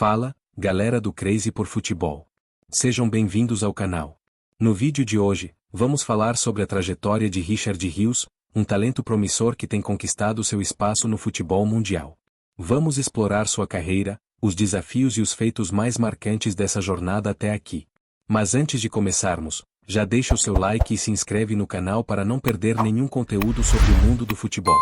Fala, galera do Crazy por Futebol. Sejam bem-vindos ao canal. No vídeo de hoje, vamos falar sobre a trajetória de Richard Rios, um talento promissor que tem conquistado seu espaço no futebol mundial. Vamos explorar sua carreira, os desafios e os feitos mais marcantes dessa jornada até aqui. Mas antes de começarmos, já deixa o seu like e se inscreve no canal para não perder nenhum conteúdo sobre o mundo do futebol.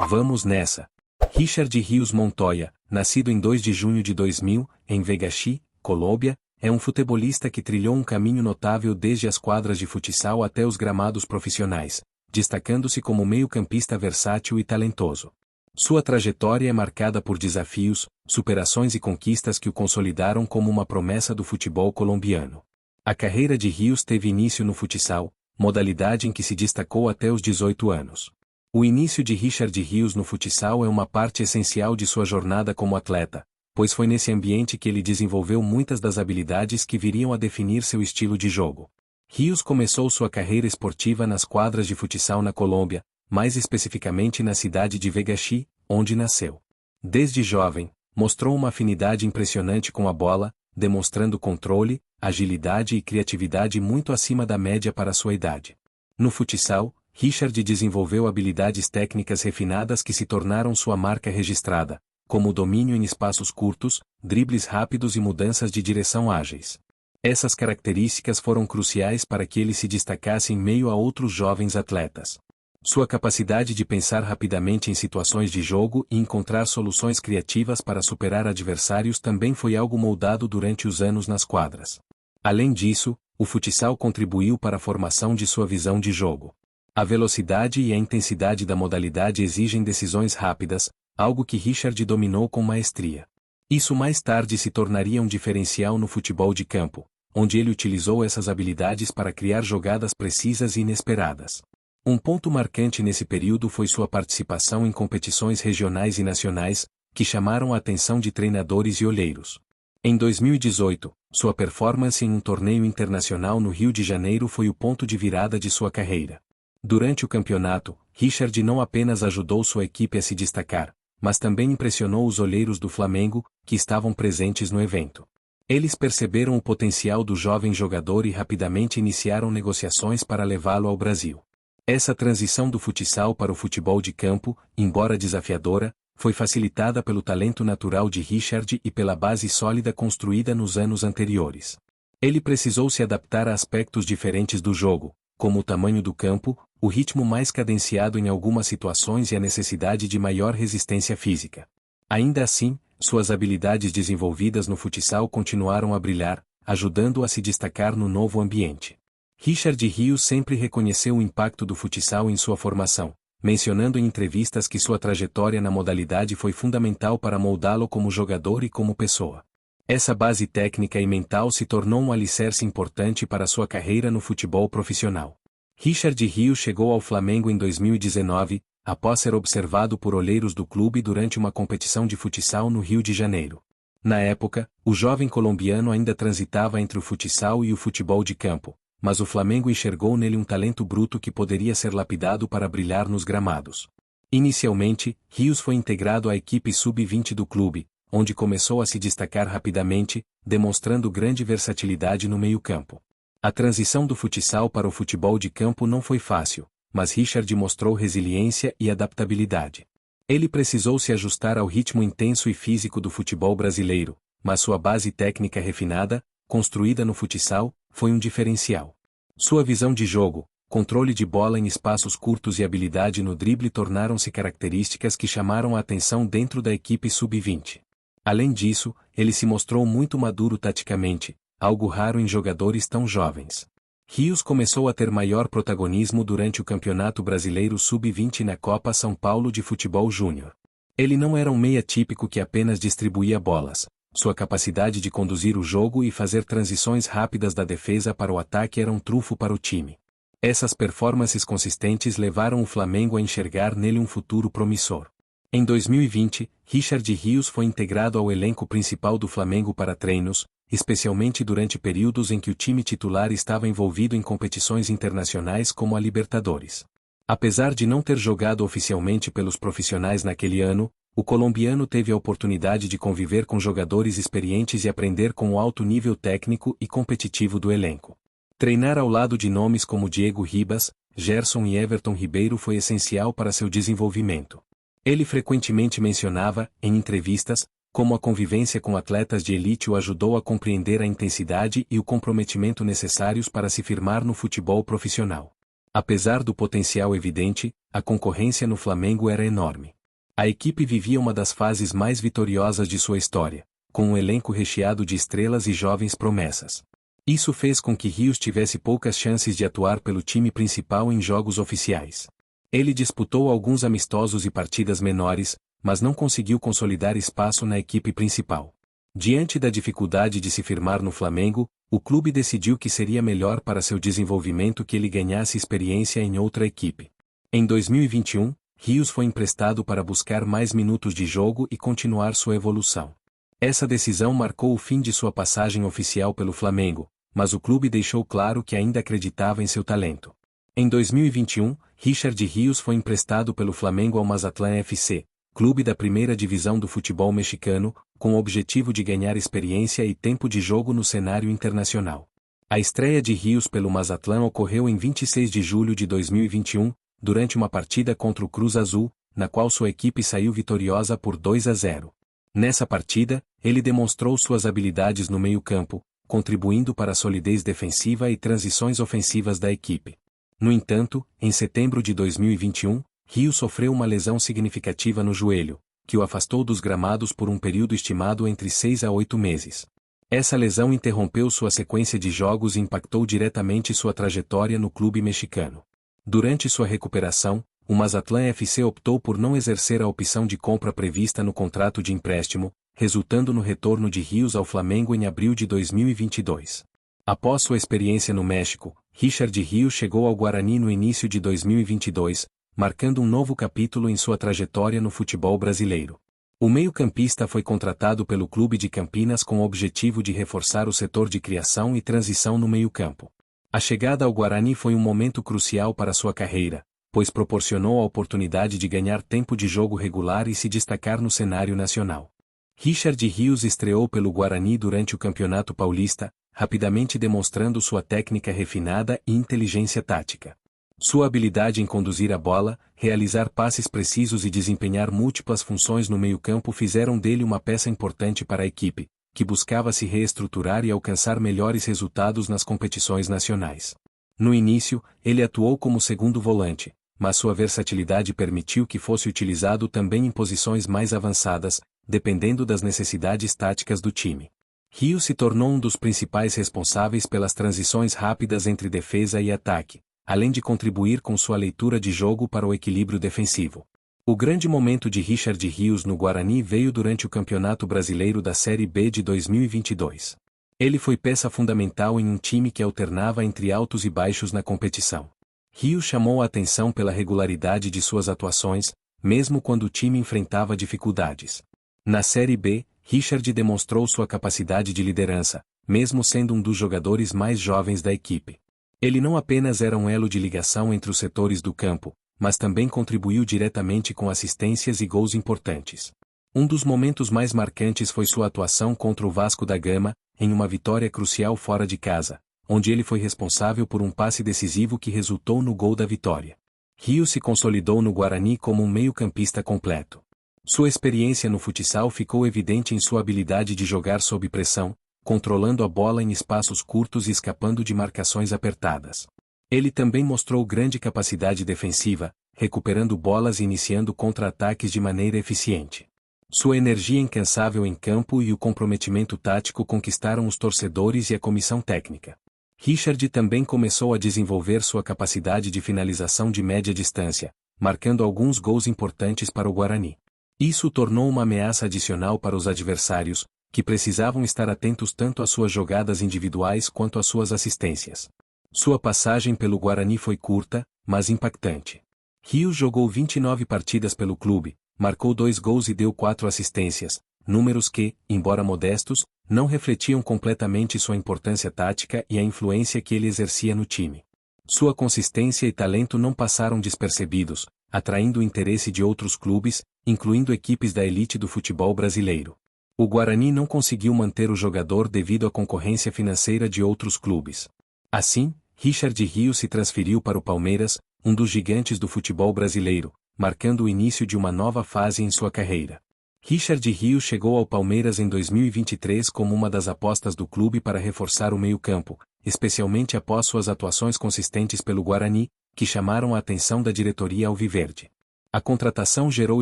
Vamos nessa! Richard Rios Montoya, nascido em 2 de junho de 2000, em Vegaxi, Colômbia, é um futebolista que trilhou um caminho notável desde as quadras de futsal até os gramados profissionais, destacando-se como meio-campista versátil e talentoso. Sua trajetória é marcada por desafios, superações e conquistas que o consolidaram como uma promessa do futebol colombiano. A carreira de Rios teve início no futsal, modalidade em que se destacou até os 18 anos. O início de Richard Rios no futsal é uma parte essencial de sua jornada como atleta, pois foi nesse ambiente que ele desenvolveu muitas das habilidades que viriam a definir seu estilo de jogo. Rios começou sua carreira esportiva nas quadras de futsal na Colômbia, mais especificamente na cidade de Vegaxi, onde nasceu. Desde jovem, mostrou uma afinidade impressionante com a bola, demonstrando controle, agilidade e criatividade muito acima da média para sua idade. No futsal, Richard desenvolveu habilidades técnicas refinadas que se tornaram sua marca registrada, como o domínio em espaços curtos, dribles rápidos e mudanças de direção ágeis. Essas características foram cruciais para que ele se destacasse em meio a outros jovens atletas. Sua capacidade de pensar rapidamente em situações de jogo e encontrar soluções criativas para superar adversários também foi algo moldado durante os anos nas quadras. Além disso, o futsal contribuiu para a formação de sua visão de jogo. A velocidade e a intensidade da modalidade exigem decisões rápidas, algo que Richard dominou com maestria. Isso mais tarde se tornaria um diferencial no futebol de campo, onde ele utilizou essas habilidades para criar jogadas precisas e inesperadas. Um ponto marcante nesse período foi sua participação em competições regionais e nacionais, que chamaram a atenção de treinadores e olheiros. Em 2018, sua performance em um torneio internacional no Rio de Janeiro foi o ponto de virada de sua carreira. Durante o campeonato, Richard não apenas ajudou sua equipe a se destacar, mas também impressionou os olheiros do Flamengo, que estavam presentes no evento. Eles perceberam o potencial do jovem jogador e rapidamente iniciaram negociações para levá-lo ao Brasil. Essa transição do futsal para o futebol de campo, embora desafiadora, foi facilitada pelo talento natural de Richard e pela base sólida construída nos anos anteriores. Ele precisou se adaptar a aspectos diferentes do jogo, como o tamanho do campo, o ritmo mais cadenciado em algumas situações e a necessidade de maior resistência física. Ainda assim, suas habilidades desenvolvidas no futsal continuaram a brilhar, ajudando-o a se destacar no novo ambiente. Richard Rios sempre reconheceu o impacto do futsal em sua formação, mencionando em entrevistas que sua trajetória na modalidade foi fundamental para moldá-lo como jogador e como pessoa. Essa base técnica e mental se tornou um alicerce importante para sua carreira no futebol profissional. Richard Rios chegou ao Flamengo em 2019, após ser observado por olheiros do clube durante uma competição de futsal no Rio de Janeiro. Na época, o jovem colombiano ainda transitava entre o futsal e o futebol de campo, mas o Flamengo enxergou nele um talento bruto que poderia ser lapidado para brilhar nos gramados. Inicialmente, Rios foi integrado à equipe sub-20 do clube, onde começou a se destacar rapidamente, demonstrando grande versatilidade no meio-campo. A transição do futsal para o futebol de campo não foi fácil, mas Richard mostrou resiliência e adaptabilidade. Ele precisou se ajustar ao ritmo intenso e físico do futebol brasileiro, mas sua base técnica refinada, construída no futsal, foi um diferencial. Sua visão de jogo, controle de bola em espaços curtos e habilidade no drible tornaram-se características que chamaram a atenção dentro da equipe sub-20. Além disso, ele se mostrou muito maduro taticamente, algo raro em jogadores tão jovens. Rios começou a ter maior protagonismo durante o Campeonato Brasileiro Sub-20 na Copa São Paulo de Futebol Júnior. Ele não era um meia típico que apenas distribuía bolas. Sua capacidade de conduzir o jogo e fazer transições rápidas da defesa para o ataque era um trunfo para o time. Essas performances consistentes levaram o Flamengo a enxergar nele um futuro promissor. Em 2020, Richard Rios foi integrado ao elenco principal do Flamengo para treinos, especialmente durante períodos em que o time titular estava envolvido em competições internacionais como a Libertadores. Apesar de não ter jogado oficialmente pelos profissionais naquele ano, O colombiano teve a oportunidade de conviver com jogadores experientes e aprender com o alto nível técnico e competitivo do elenco. Treinar ao lado de nomes como Diego Ribas, Gerson e Everton Ribeiro foi essencial para seu desenvolvimento. Ele frequentemente mencionava, em entrevistas, como a convivência com atletas de elite o ajudou a compreender a intensidade e o comprometimento necessários para se firmar no futebol profissional. Apesar do potencial evidente, a concorrência no Flamengo era enorme. A equipe vivia uma das fases mais vitoriosas de sua história, com um elenco recheado de estrelas e jovens promessas. Isso fez com que Rios tivesse poucas chances de atuar pelo time principal em jogos oficiais. Ele disputou alguns amistosos e partidas menores, mas não conseguiu consolidar espaço na equipe principal. Diante da dificuldade de se firmar no Flamengo, o clube decidiu que seria melhor para seu desenvolvimento que ele ganhasse experiência em outra equipe. Em 2021, Rios foi emprestado para buscar mais minutos de jogo e continuar sua evolução. Essa decisão marcou o fim de sua passagem oficial pelo Flamengo, mas o clube deixou claro que ainda acreditava em seu talento. Em 2021, Richard Rios foi emprestado pelo Flamengo ao Mazatlán FC, clube da primeira divisão do futebol mexicano, com o objetivo de ganhar experiência e tempo de jogo no cenário internacional. A estreia de Rios pelo Mazatlán ocorreu em 26 de julho de 2021, durante uma partida contra o Cruz Azul, na qual sua equipe saiu vitoriosa por 2-0. Nessa partida, ele demonstrou suas habilidades no meio-campo, contribuindo para a solidez defensiva e transições ofensivas da equipe. No entanto, em setembro de 2021, Rios sofreu uma lesão significativa no joelho, que o afastou dos gramados por um período estimado entre 6 a 8 meses. Essa lesão interrompeu sua sequência de jogos e impactou diretamente sua trajetória no clube mexicano. Durante sua recuperação, o Mazatlán FC optou por não exercer a opção de compra prevista no contrato de empréstimo, resultando no retorno de Rios ao Flamengo em abril de 2022. Após sua experiência no México, Richard Rios chegou ao Guarani no início de 2022, marcando um novo capítulo em sua trajetória no futebol brasileiro. O meio-campista foi contratado pelo clube de Campinas com o objetivo de reforçar o setor de criação e transição no meio-campo. A chegada ao Guarani foi um momento crucial para sua carreira, pois proporcionou a oportunidade de ganhar tempo de jogo regular e se destacar no cenário nacional. Richard Rios estreou pelo Guarani durante o Campeonato Paulista, rapidamente demonstrando sua técnica refinada e inteligência tática. Sua habilidade em conduzir a bola, realizar passes precisos e desempenhar múltiplas funções no meio-campo fizeram dele uma peça importante para a equipe, que buscava se reestruturar e alcançar melhores resultados nas competições nacionais. No início, ele atuou como segundo volante, mas sua versatilidade permitiu que fosse utilizado também em posições mais avançadas, dependendo das necessidades táticas do time. Rios se tornou um dos principais responsáveis pelas transições rápidas entre defesa e ataque, além de contribuir com sua leitura de jogo para o equilíbrio defensivo. O grande momento de Richard Rios no Guarani veio durante o Campeonato Brasileiro da Série B de 2022. Ele foi peça fundamental em um time que alternava entre altos e baixos na competição. Rios chamou a atenção pela regularidade de suas atuações, mesmo quando o time enfrentava dificuldades. Na Série B, Richard demonstrou sua capacidade de liderança, mesmo sendo um dos jogadores mais jovens da equipe. Ele não apenas era um elo de ligação entre os setores do campo, mas também contribuiu diretamente com assistências e gols importantes. Um dos momentos mais marcantes foi sua atuação contra o Vasco da Gama, em uma vitória crucial fora de casa, onde ele foi responsável por um passe decisivo que resultou no gol da vitória. Rios se consolidou no Guarani como um meio-campista completo. Sua experiência no futsal ficou evidente em sua habilidade de jogar sob pressão, controlando a bola em espaços curtos e escapando de marcações apertadas. Ele também mostrou grande capacidade defensiva, recuperando bolas e iniciando contra-ataques de maneira eficiente. Sua energia incansável em campo e o comprometimento tático conquistaram os torcedores e a comissão técnica. Richard também começou a desenvolver sua capacidade de finalização de média distância, marcando alguns gols importantes para o Guarani. Isso o tornou uma ameaça adicional para os adversários, que precisavam estar atentos tanto às suas jogadas individuais quanto às suas assistências. Sua passagem pelo Guarani foi curta, mas impactante. Rios jogou 29 partidas pelo clube, marcou 2 gols e deu 4 assistências, números que, embora modestos, não refletiam completamente sua importância tática e a influência que ele exercia no time. Sua consistência e talento não passaram despercebidos, atraindo o interesse de outros clubes, incluindo equipes da elite do futebol brasileiro. O Guarani não conseguiu manter o jogador devido à concorrência financeira de outros clubes. Assim, Richard Rios se transferiu para o Palmeiras, um dos gigantes do futebol brasileiro, marcando o início de uma nova fase em sua carreira. Richard Rios chegou ao Palmeiras em 2023 como uma das apostas do clube para reforçar o meio-campo, especialmente após suas atuações consistentes pelo Guarani, que chamaram a atenção da diretoria alviverde. A contratação gerou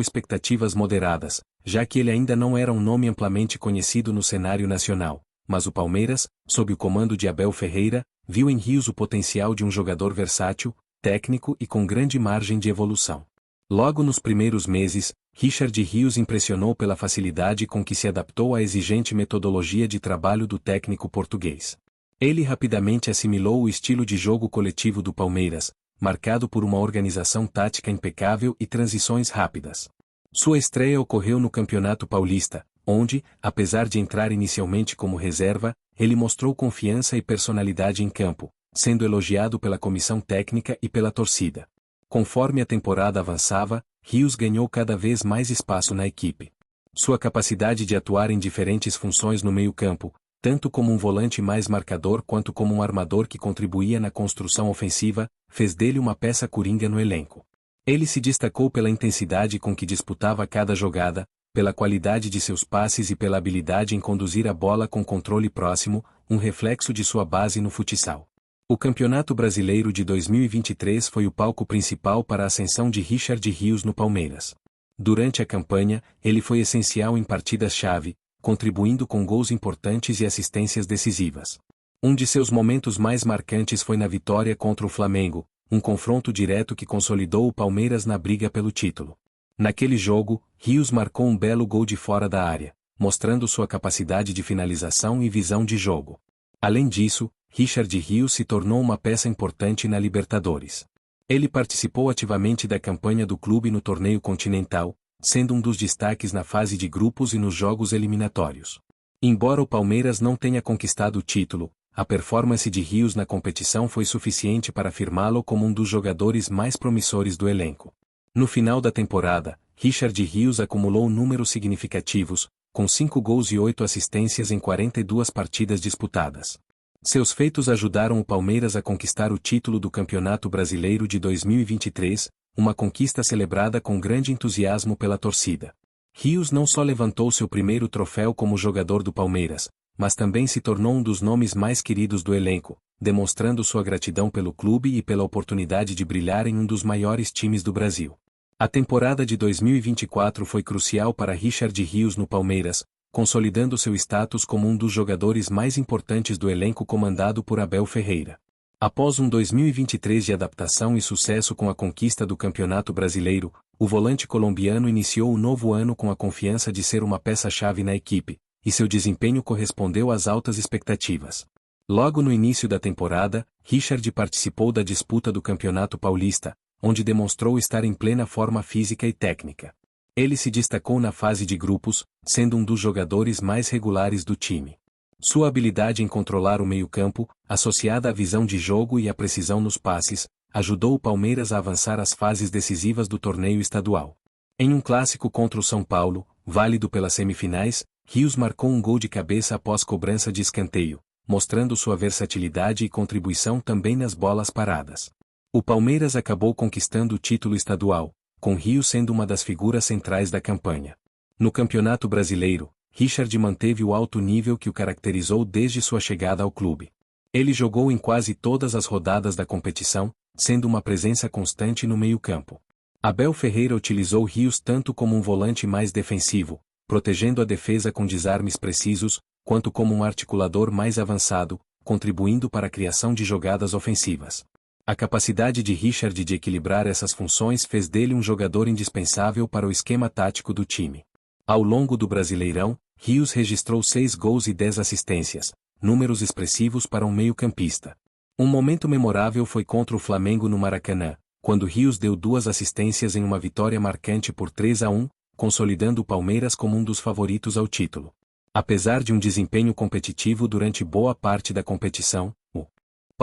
expectativas moderadas, já que ele ainda não era um nome amplamente conhecido no cenário nacional, mas o Palmeiras, sob o comando de Abel Ferreira, viu em Rios o potencial de um jogador versátil, técnico e com grande margem de evolução. Logo nos primeiros meses, Richard Rios impressionou pela facilidade com que se adaptou à exigente metodologia de trabalho do técnico português. Ele rapidamente assimilou o estilo de jogo coletivo do Palmeiras, marcado por uma organização tática impecável e transições rápidas. Sua estreia ocorreu no Campeonato Paulista, onde, apesar de entrar inicialmente como reserva, ele mostrou confiança e personalidade em campo, sendo elogiado pela comissão técnica e pela torcida. Conforme a temporada avançava, Rios ganhou cada vez mais espaço na equipe. Sua capacidade de atuar em diferentes funções no meio-campo, tanto como um volante mais marcador quanto como um armador que contribuía na construção ofensiva, fez dele uma peça coringa no elenco. Ele se destacou pela intensidade com que disputava cada jogada, pela qualidade de seus passes e pela habilidade em conduzir a bola com controle próximo, um reflexo de sua base no futsal. O Campeonato Brasileiro de 2023 foi o palco principal para a ascensão de Richard Rios no Palmeiras. Durante a campanha, ele foi essencial em partidas-chave, contribuindo com gols importantes e assistências decisivas. Um de seus momentos mais marcantes foi na vitória contra o Flamengo, um confronto direto que consolidou o Palmeiras na briga pelo título. Naquele jogo, Rios marcou um belo gol de fora da área, mostrando sua capacidade de finalização e visão de jogo. Além disso, Richard Rios se tornou uma peça importante na Libertadores. Ele participou ativamente da campanha do clube no torneio continental, sendo um dos destaques na fase de grupos e nos jogos eliminatórios. Embora o Palmeiras não tenha conquistado o título, a performance de Rios na competição foi suficiente para afirmá-lo como um dos jogadores mais promissores do elenco. No final da temporada, Richard Rios acumulou números significativos, com 5 gols e 8 assistências em 42 partidas disputadas. Seus feitos ajudaram o Palmeiras a conquistar o título do Campeonato Brasileiro de 2023, uma conquista celebrada com grande entusiasmo pela torcida. Rios não só levantou seu primeiro troféu como jogador do Palmeiras, mas também se tornou um dos nomes mais queridos do elenco, demonstrando sua gratidão pelo clube e pela oportunidade de brilhar em um dos maiores times do Brasil. A temporada de 2024 foi crucial para Richard Rios no Palmeiras, consolidando seu status como um dos jogadores mais importantes do elenco comandado por Abel Ferreira. Após um 2023 de adaptação e sucesso com a conquista do Campeonato Brasileiro, o volante colombiano iniciou o novo ano com a confiança de ser uma peça-chave na equipe, e seu desempenho correspondeu às altas expectativas. Logo no início da temporada, Richard participou da disputa do Campeonato Paulista, onde demonstrou estar em plena forma física e técnica. Ele se destacou na fase de grupos, sendo um dos jogadores mais regulares do time. Sua habilidade em controlar o meio-campo, associada à visão de jogo e à precisão nos passes, ajudou o Palmeiras a avançar às fases decisivas do torneio estadual. Em um clássico contra o São Paulo, válido pelas semifinais, Rios marcou um gol de cabeça após cobrança de escanteio, mostrando sua versatilidade e contribuição também nas bolas paradas. O Palmeiras acabou conquistando o título estadual, com Rios sendo uma das figuras centrais da campanha. No Campeonato Brasileiro, Richard manteve o alto nível que o caracterizou desde sua chegada ao clube. Ele jogou em quase todas as rodadas da competição, sendo uma presença constante no meio-campo. Abel Ferreira utilizou Rios tanto como um volante mais defensivo, protegendo a defesa com desarmes precisos, quanto como um articulador mais avançado, contribuindo para a criação de jogadas ofensivas. A capacidade de Richard de equilibrar essas funções fez dele um jogador indispensável para o esquema tático do time. Ao longo do Brasileirão, Rios registrou 6 gols e 10 assistências, números expressivos para um meio-campista. Um momento memorável foi contra o Flamengo no Maracanã, quando Rios deu 2 assistências em uma vitória marcante por 3-1, consolidando o Palmeiras como um dos favoritos ao título. Apesar de um desempenho competitivo durante boa parte da competição, o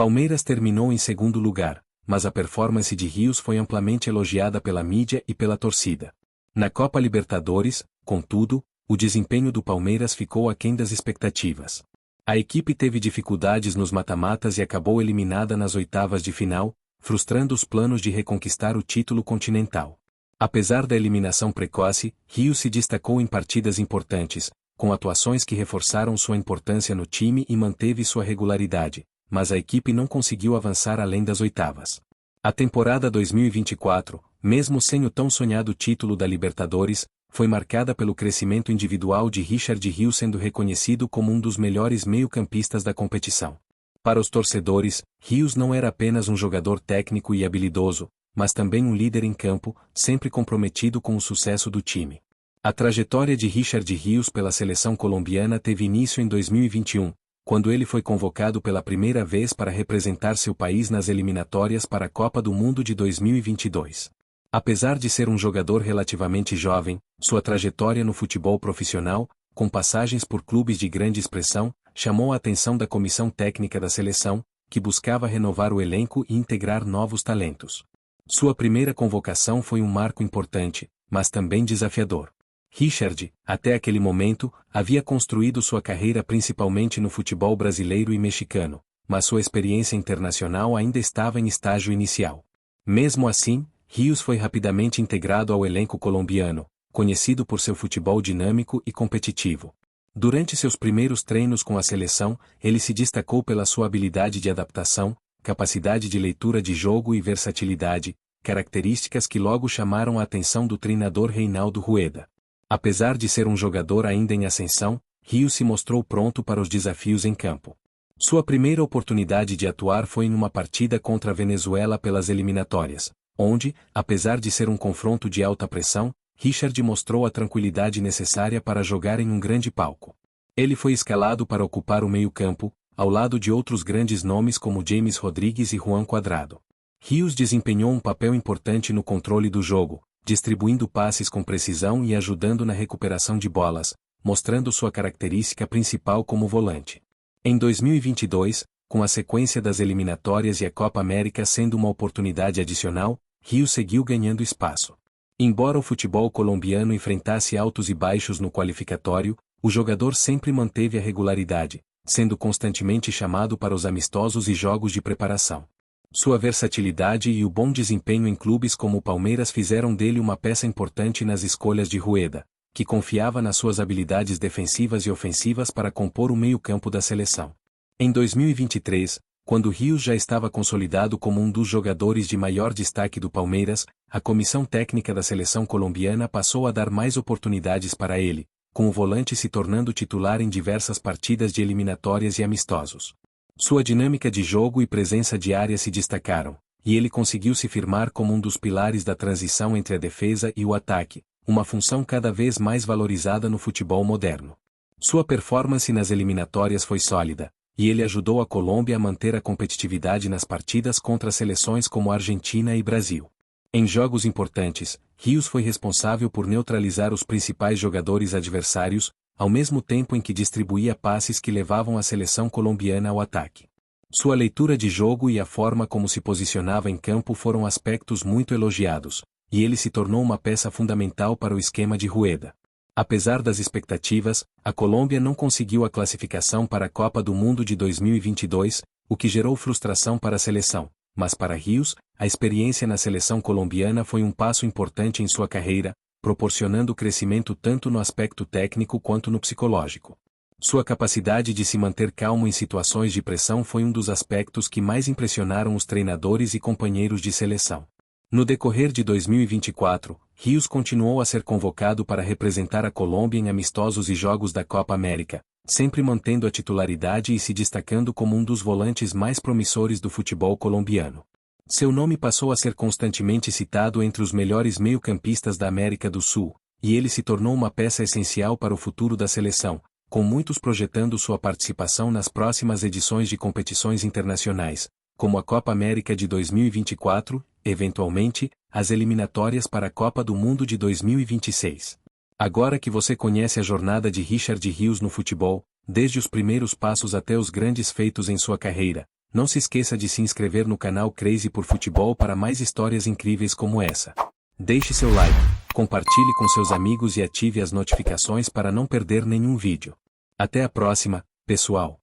Palmeiras terminou em segundo lugar, mas a performance de Rios foi amplamente elogiada pela mídia e pela torcida. Na Copa Libertadores, contudo, o desempenho do Palmeiras ficou aquém das expectativas. A equipe teve dificuldades nos mata-matas e acabou eliminada nas oitavas de final, frustrando os planos de reconquistar o título continental. Apesar da eliminação precoce, Rios se destacou em partidas importantes, com atuações que reforçaram sua importância no time e manteve sua regularidade, mas a equipe não conseguiu avançar além das oitavas. A temporada 2024, mesmo sem o tão sonhado título da Libertadores, foi marcada pelo crescimento individual de Richard Rios, sendo reconhecido como um dos melhores meio-campistas da competição. Para os torcedores, Rios não era apenas um jogador técnico e habilidoso, mas também um líder em campo, sempre comprometido com o sucesso do time. A trajetória de Richard Rios pela seleção colombiana teve início em 2021, quando ele foi convocado pela primeira vez para representar seu país nas eliminatórias para a Copa do Mundo de 2022. Apesar de ser um jogador relativamente jovem, sua trajetória no futebol profissional, com passagens por clubes de grande expressão, chamou a atenção da comissão técnica da seleção, que buscava renovar o elenco e integrar novos talentos. Sua primeira convocação foi um marco importante, mas também desafiador. Richard, até aquele momento, havia construído sua carreira principalmente no futebol brasileiro e mexicano, mas sua experiência internacional ainda estava em estágio inicial. Mesmo assim, Rios foi rapidamente integrado ao elenco colombiano, conhecido por seu futebol dinâmico e competitivo. Durante seus primeiros treinos com a seleção, ele se destacou pela sua habilidade de adaptação, capacidade de leitura de jogo e versatilidade, características que logo chamaram a atenção do treinador Reinaldo Rueda. Apesar de ser um jogador ainda em ascensão, Rios se mostrou pronto para os desafios em campo. Sua primeira oportunidade de atuar foi em uma partida contra a Venezuela pelas eliminatórias, onde, apesar de ser um confronto de alta pressão, Richard mostrou a tranquilidade necessária para jogar em um grande palco. Ele foi escalado para ocupar o meio-campo, ao lado de outros grandes nomes como James Rodrigues e Juan Cuadrado. Rios desempenhou um papel importante no controle do jogo, distribuindo passes com precisão e ajudando na recuperação de bolas, mostrando sua característica principal como volante. Em 2022, com a sequência das eliminatórias e a Copa América sendo uma oportunidade adicional, Rios seguiu ganhando espaço. Embora o futebol colombiano enfrentasse altos e baixos no qualificatório, o jogador sempre manteve a regularidade, sendo constantemente chamado para os amistosos e jogos de preparação. Sua versatilidade e o bom desempenho em clubes como o Palmeiras fizeram dele uma peça importante nas escolhas de Rueda, que confiava nas suas habilidades defensivas e ofensivas para compor o meio-campo da seleção. Em 2023, quando Rios já estava consolidado como um dos jogadores de maior destaque do Palmeiras, a comissão técnica da seleção colombiana passou a dar mais oportunidades para ele, com o volante se tornando titular em diversas partidas de eliminatórias e amistosos. Sua dinâmica de jogo e presença diária se destacaram, e ele conseguiu se firmar como um dos pilares da transição entre a defesa e o ataque, uma função cada vez mais valorizada no futebol moderno. Sua performance nas eliminatórias foi sólida, e ele ajudou a Colômbia a manter a competitividade nas partidas contra seleções como Argentina e Brasil. Em jogos importantes, Rios foi responsável por neutralizar os principais jogadores adversários, ao mesmo tempo em que distribuía passes que levavam a seleção colombiana ao ataque. Sua leitura de jogo e a forma como se posicionava em campo foram aspectos muito elogiados, e ele se tornou uma peça fundamental para o esquema de Rueda. Apesar das expectativas, a Colômbia não conseguiu a classificação para a Copa do Mundo de 2022, o que gerou frustração para a seleção, mas para Rios, a experiência na seleção colombiana foi um passo importante em sua carreira, proporcionando crescimento tanto no aspecto técnico quanto no psicológico. Sua capacidade de se manter calmo em situações de pressão foi um dos aspectos que mais impressionaram os treinadores e companheiros de seleção. No decorrer de 2024, Rios continuou a ser convocado para representar a Colômbia em amistosos e jogos da Copa América, sempre mantendo a titularidade e se destacando como um dos volantes mais promissores do futebol colombiano. Seu nome passou a ser constantemente citado entre os melhores meio-campistas da América do Sul, e ele se tornou uma peça essencial para o futuro da seleção, com muitos projetando sua participação nas próximas edições de competições internacionais, como a Copa América de 2024, eventualmente, as eliminatórias para a Copa do Mundo de 2026. Agora que você conhece a jornada de Richard Rios no futebol, desde os primeiros passos até os grandes feitos em sua carreira, não se esqueça de se inscrever no canal Crazy por Futebol para mais histórias incríveis como essa. Deixe seu like. Compartilhe com seus amigos e ative as notificações para não perder nenhum vídeo. Até a próxima, pessoal!